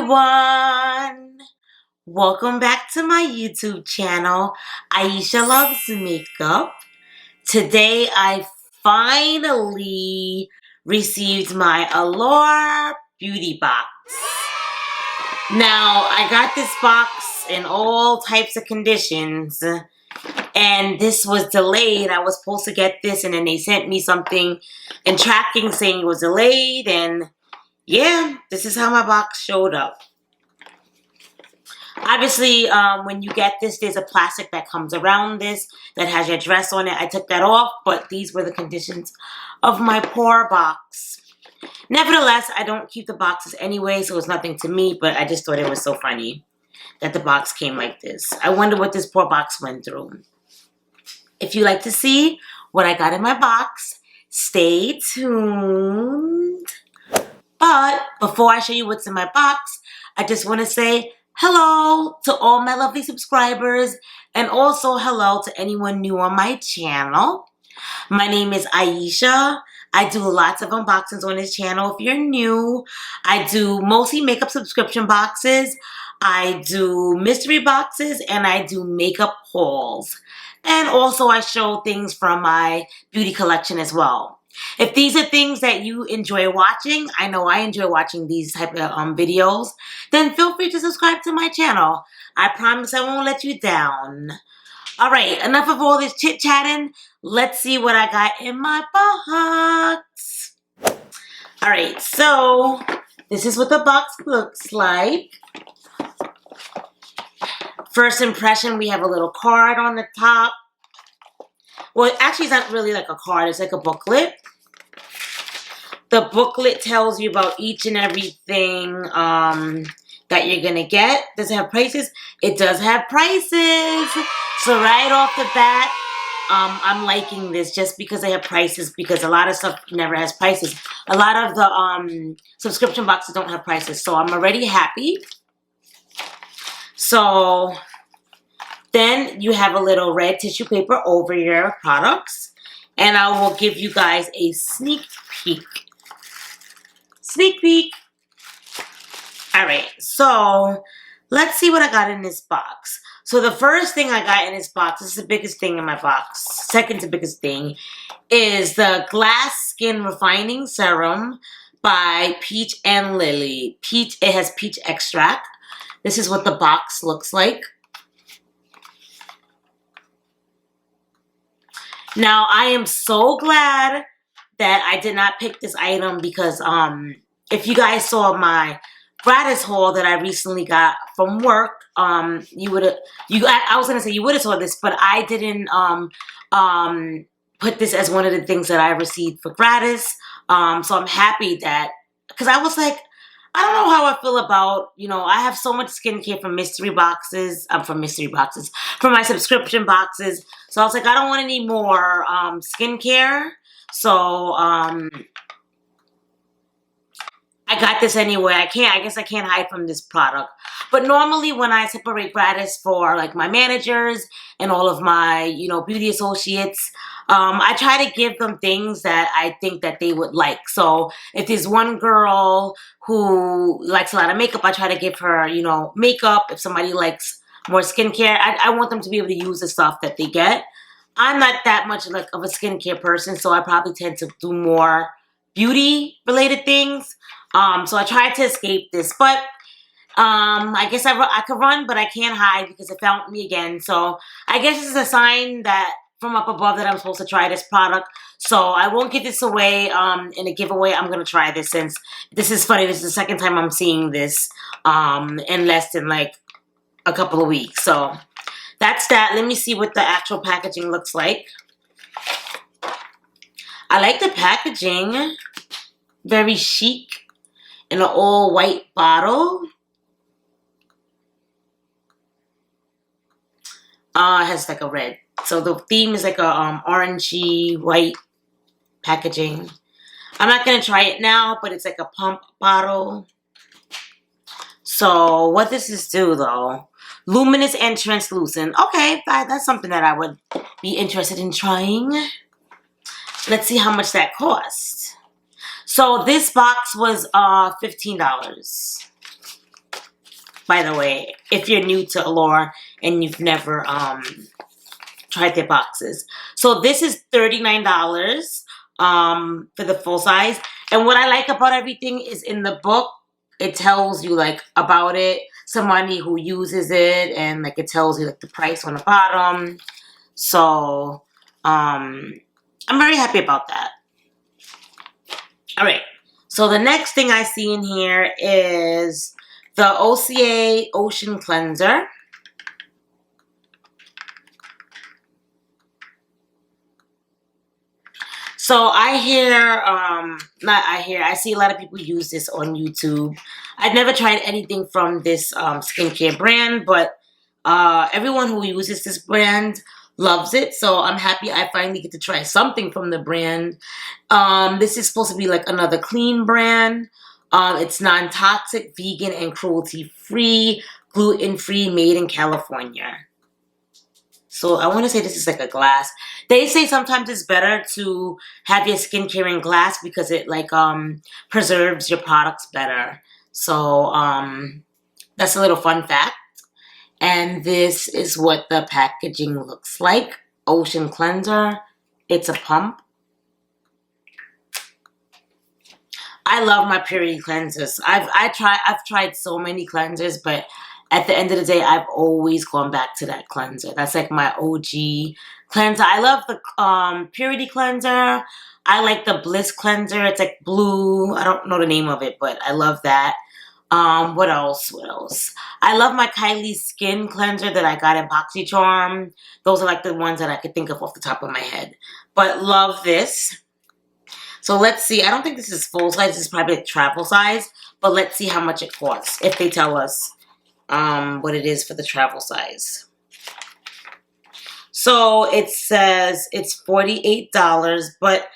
everyone! Welcome back to my YouTube channel, Aisha Loves Makeup. Today I finally received my Allure Beauty Box. Now, I got this box in all types of conditions, and this was delayed. I was supposed to get this, and then they sent me something in tracking saying it was delayed, and yeah, this is how my box showed up. Obviously, when you get this, there's a plastic that comes around this that has your address on it. I took that off, but these were the conditions of my poor box. Nevertheless, I don't keep the boxes anyway, so it's nothing to me, but I just thought it was so funny that the box came like this. I wonder what this poor box went through. If you like to see what I got in my box, stay tuned. But before I show you what's in my box, I just want to say hello to all my lovely subscribers and also hello to anyone new on my channel. My name is Aisha. I do lots of unboxings on this channel. If you're new, I do mostly makeup subscription boxes. I do mystery boxes and I do makeup hauls. And also I show things from my beauty collection as well. If these are things that you enjoy watching, I know I enjoy watching these type of videos, then feel free to subscribe to my channel. I promise I won't let you down. Alright, enough of all this chit-chatting. Let's see what I got in my box. Alright, so this is what the box looks like. First impression, we have a little card on the top. Well, actually, it's not really like a card. It's like a booklet. The booklet tells you about each and everything that you're going to get. Does it have prices? It does have prices. So right off the bat, I'm liking this just because they have prices, because a lot of stuff never has prices. A lot of the subscription boxes don't have prices. So I'm already happy. So then you have a little red tissue paper over your products. And I will give you guys a sneak peek. Sneak peek. Alright, so let's see what I got in this box. So the first thing I got in this box, this is the biggest thing in my box. Second to biggest thing is the Glass Skin Refining Serum by Peach and Lily. Peach, it has peach extract. This is what the box looks like. Now, I am so glad that I did not pick this item because if you guys saw my gratis haul that I recently got from work, you would have, I was going to say you would have saw this, but I didn't put this as one of the things that I received for gratis. So I'm happy that, because I was like, I don't know how I feel about, you know, I have so much skincare from mystery boxes, from my subscription boxes. So I was like, I don't want any more skincare. So I got this anyway. I guess I can't hide from this product. But normally when I separate gratis for like my managers and all of my, you know, beauty associates, I try to give them things that I think that they would like. So if there's one girl who likes a lot of makeup, I try to give her, you know, makeup. If somebody likes more skincare, I want them to be able to use the stuff that they get. I'm not that much like of a skincare person, so I probably tend to do more beauty related things. So I tried to escape this, but I guess I could run, but I can't hide because it found me again. So I guess this is a sign that from up above that I'm supposed to try this product. So I won't give this away in a giveaway. I'm going to try this since this is funny. This is the second time I'm seeing this in less than like a couple of weeks. So that's that. Let me see what the actual packaging looks like. I like the packaging. Very chic in an all white bottle. It has like a red. So the theme is like a orangey white packaging. I'm not going to try it now, but it's like a pump bottle. So what does this do though? Luminous and translucent. Okay, that's something that I would be interested in trying. Let's see how much that cost. So this box was $15. by the way, if you're new to Allure and you've never tried their boxes. So this is $39 for the full size. And what I like about everything is in the book, it tells you like about it, somebody who uses it, and like it tells you like the price on the bottom. So I'm very happy about that. All right. So the next thing I see in here is the OCA Ocean Cleanser. So I see a lot of people use this on YouTube. I've never tried anything from this skincare brand, but everyone who uses this brand loves it. So I'm happy I finally get to try something from the brand. This is supposed to be like another clean brand. It's non-toxic, vegan, and cruelty-free, gluten-free, made in California. So I want to say this is like a glass. They say sometimes it's better to have your skincare in glass because it like preserves your products better. So that's a little fun fact. And this is what the packaging looks like. Ocean Cleanser. It's a pump. I love my purity cleansers. I've tried so many cleansers, but at the end of the day, I've always gone back to that cleanser. That's like my OG cleanser. I love the purity cleanser. I like the Bliss cleanser. It's like blue. I don't know the name of it, but I love that. What else? What else? I love my Kylie Skin cleanser that I got in BoxyCharm. Those are like the ones that I could think of off the top of my head. But love this. So let's see. I don't think this is full size. This is probably like travel size. But let's see how much it costs if they tell us what it is for the travel size. So it says it's $48, but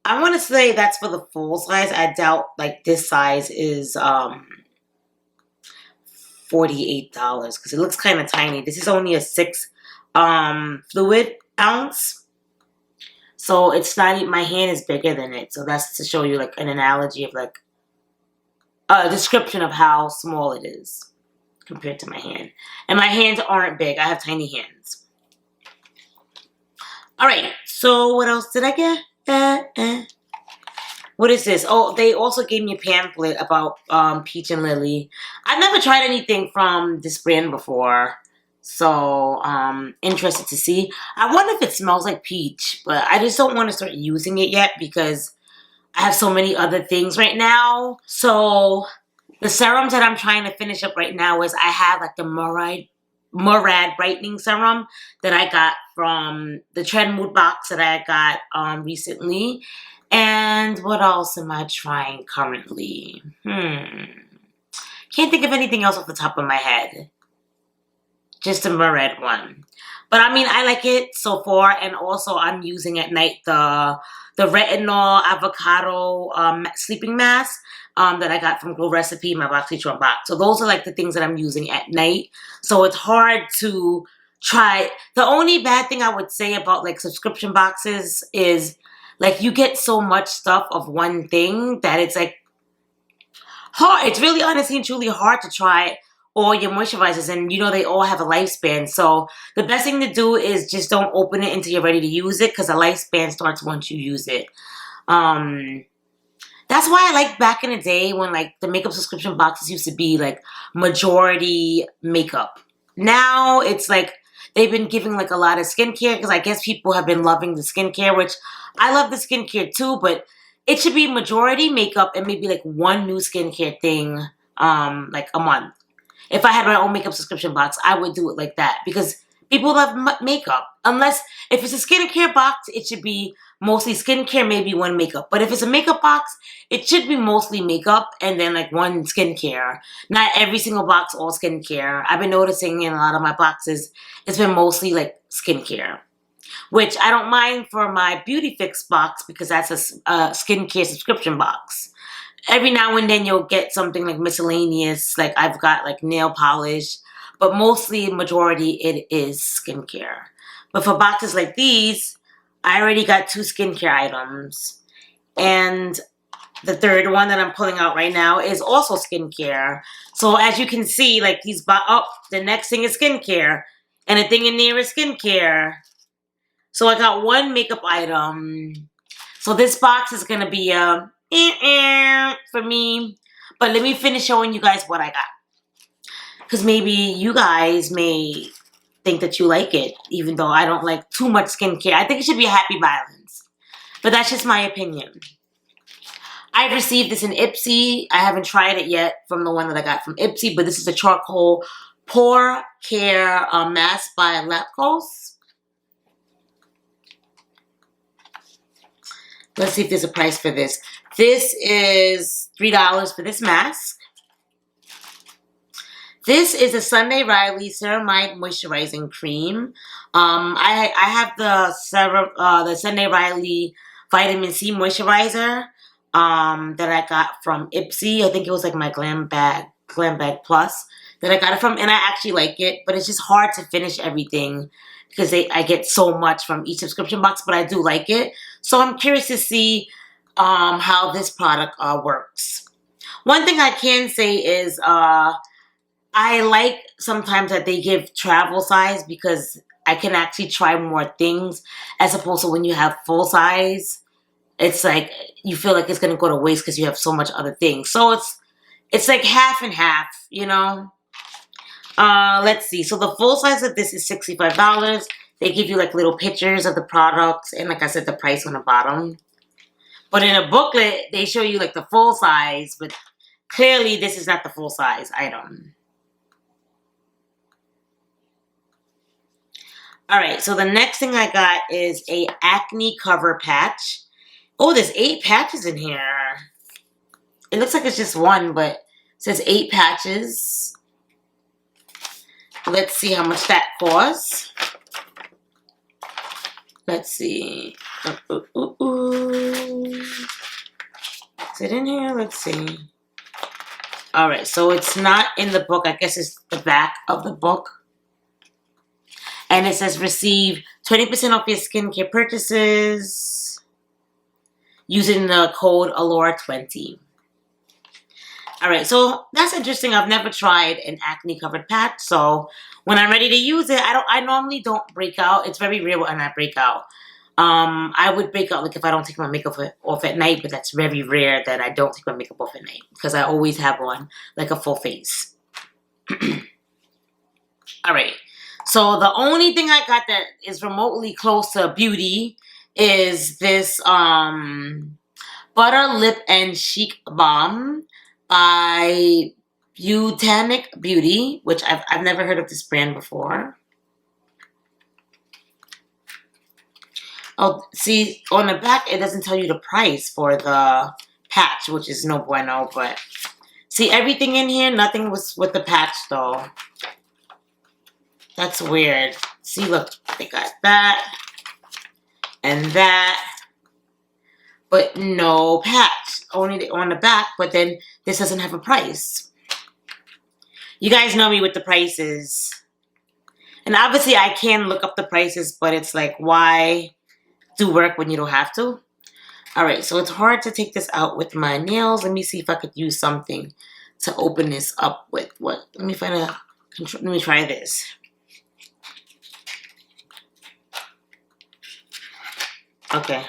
I want to say that's for the full size. I doubt like this size is $48 because it looks kind of tiny. This is only a 6 fluid ounce. So it's not, my hand is bigger than it. So that's to show you like an analogy of like a description of how small it is compared to my hand. And my hands aren't big. I have tiny hands. All right. So what else did I get? What is this? Oh, they also gave me a pamphlet about Peach and Lily. I've never tried anything from this brand before. So, interested to see. I wonder if it smells like peach, but I just don't want to start using it yet because I have so many other things right now. So, the serums that I'm trying to finish up right now is I have like the Murad Brightening Serum that I got from the Trend Mood box that I got recently. And what else am I trying currently? Can't think of anything else off the top of my head. Just a Murad one. But I mean, I like it so far. And also I'm using at night the Retinol Avocado Sleeping Mask that I got from Glow Recipe, my BoxyCharm box. So those are like the things that I'm using at night. So it's hard to try. The only bad thing I would say about like subscription boxes is like you get so much stuff of one thing that it's like hard. It's really honestly and truly hard to try all your moisturizers, and you know they all have a lifespan. So the best thing to do is just don't open it until you're ready to use it because the lifespan starts once you use it. That's why I like back in the day when like the makeup subscription boxes used to be like majority makeup. Now it's like they've been giving like a lot of skincare because I guess people have been loving the skincare, which I love the skincare too, but it should be majority makeup and maybe like one new skincare thing like a month. If I had my own makeup subscription box, I would do it like that because people love makeup. Unless, if it's a skincare box, it should be mostly skincare, maybe one makeup. But if it's a makeup box, it should be mostly makeup and then like one skincare. Not every single box, all skincare. I've been noticing in a lot of my boxes, it's been mostly like skincare. Which I don't mind for my Beauty Fix box because that's a skincare subscription box. Every now and then you'll get something like miscellaneous, like I've got like nail polish, but mostly majority it is skincare. But for boxes like these, I already got 2 skincare items. And The third one that I'm pulling out right now is also skincare. So as you can see, like the next thing is skincare. And the thing in there is skincare. So I got one makeup item. So this box is going to be for me. But let me finish showing you guys what I got. Because maybe you guys may think that you like it, even though I don't like too much skincare. I think it should be a happy balance. But that's just my opinion. I received this in Ipsy. I haven't tried it yet from the one that I got from Ipsy, but this is a charcoal pore care mask by Lapcos. Let's see if there's a price for this. This is $3 for this mask. This is a Sunday Riley Ceramide Moisturizing Cream. I have the Sunday Riley Vitamin C Moisturizer that I got from Ipsy. I think it was like my Glam Bag Plus that I got it from, and I actually like it, but it's just hard to finish everything because I get so much from each subscription box, but I do like it. So I'm curious to see how this product works. One thing I can say is I like sometimes that they give travel size because I can actually try more things as opposed to when you have full size. It's like you feel like it's going to go to waste because you have so much other things. So it's like half and half, you know. Let's see. So the full size of this is $65. They give you like little pictures of the products and like I said, the price on the bottom. But in a booklet, they show you like the full size, but clearly this is not the full size item. Alright, so the next thing I got is a acne cover patch. Oh, there's 8 patches in here. It looks like it's just one, but it says 8 patches. Let's see how much that costs. Let's see. Is it in here? Let's see. Alright, so it's not in the book. I guess it's the back of the book. And it says receive 20% off your skincare purchases using the code ALLURE20. Alright, so that's interesting. I've never tried an acne covered patch, so when I'm ready to use it, I normally don't break out. It's very rare when I break out. I would break out like if I don't take my makeup off at night, but that's very rare that I don't take my makeup off at night because I always have on like a full face. Alright. So the only thing I got that is remotely close to beauty is this Butter Lip and Cheek Balm by Botanic Beauty, which I've never heard of this brand before. Oh, see, on the back it doesn't tell you the price for the patch, which is no bueno, but see everything in here, nothing was with the patch though. That's weird. See, look, they got that and that, but no patch. Only on the back, but then this doesn't have a price. You guys know me with the prices. And obviously I can look up the prices, but it's like, why do work when you don't have to? Alright, so it's hard to take this out with my nails. Let me see if I could use something to open this up with. What? Let me find a control. Let me try this. Okay.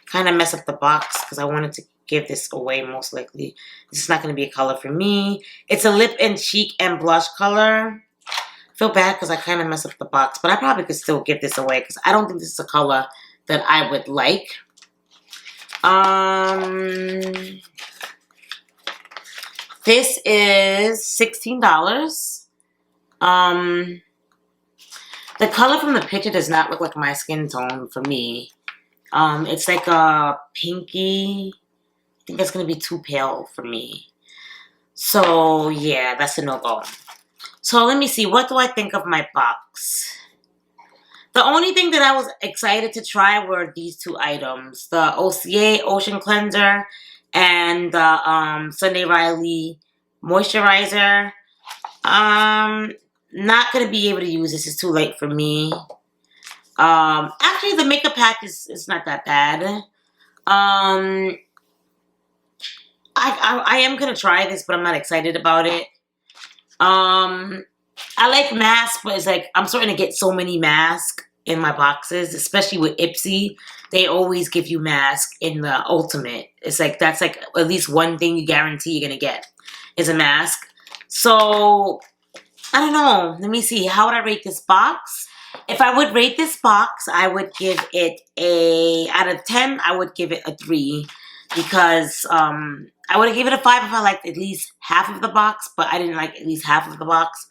Kind of mess up the box because I wanted to give this away most likely. This is not going to be a color for me. It's a lip and cheek and blush color. I feel bad because I kind of messed up the box, but I probably could still give this away because I don't think this is a color that I would like. This is $16. The color from the picture does not look like my skin tone for me. It's like a pinky. I think that's going to be too pale for me. So, yeah, that's a no-go. So, let me see. What do I think of my box? The only thing that I was excited to try were these 2 items. The OCA Ocean Cleanser and the Sunday Riley Moisturizer. Not going to be able to use this. It's too late for me. Actually, the makeup patch is not that bad. I am gonna try this, but I'm not excited about it. I like masks, but it's like I'm starting to get so many masks in my boxes, especially with Ipsy. They always give you masks in the ultimate. It's like that's like at least one thing you guarantee you're gonna get is a mask. So I don't know. Let me see. How would I rate this box? If I would rate this box, I would give it out of 10, I would give it a 3 because I would have given it a 5 if I liked at least half of the box, but I didn't like at least half of the box.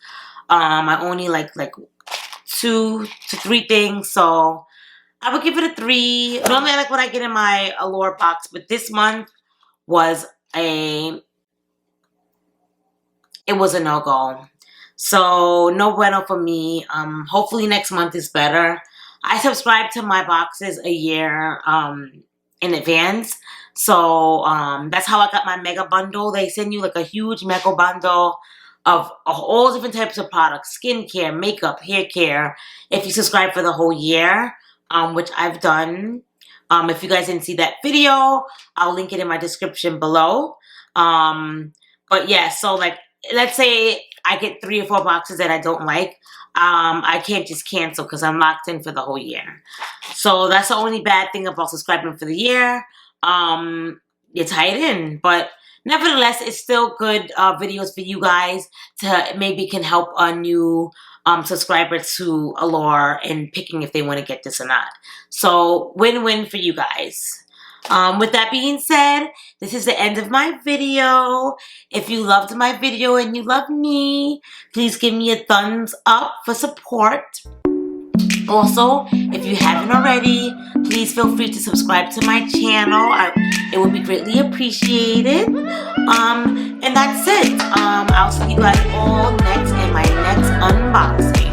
I only like 2 to 3 things, so I would give it a 3. Normally I like what I get in my Allure box, but this month was it was a no-go. So no bueno for me. Hopefully next month is better. I subscribe to my boxes a year in advance. So that's how I got my mega bundle. They send you like a huge mega bundle of all different types of products, skincare, makeup, hair care, if you subscribe for the whole year, which I've done. If you guys didn't see that video, I'll link it in my description below. But yeah, so like, let's say I get 3 or 4 boxes that I don't like. I can't just cancel because I'm locked in for the whole year. So that's the only bad thing about subscribing for the year. You're tied in, but nevertheless, it's still good videos for you guys to maybe can help a new subscriber to Allure in picking if they want to get this or not. So win-win for you guys. With that being said, this is the end of my video. If you loved my video and you love me, please give me a thumbs up for support. Also, if you haven't already, please feel free to subscribe to my channel. It would be greatly appreciated. And that's it. I'll see you guys all next in my next unboxing.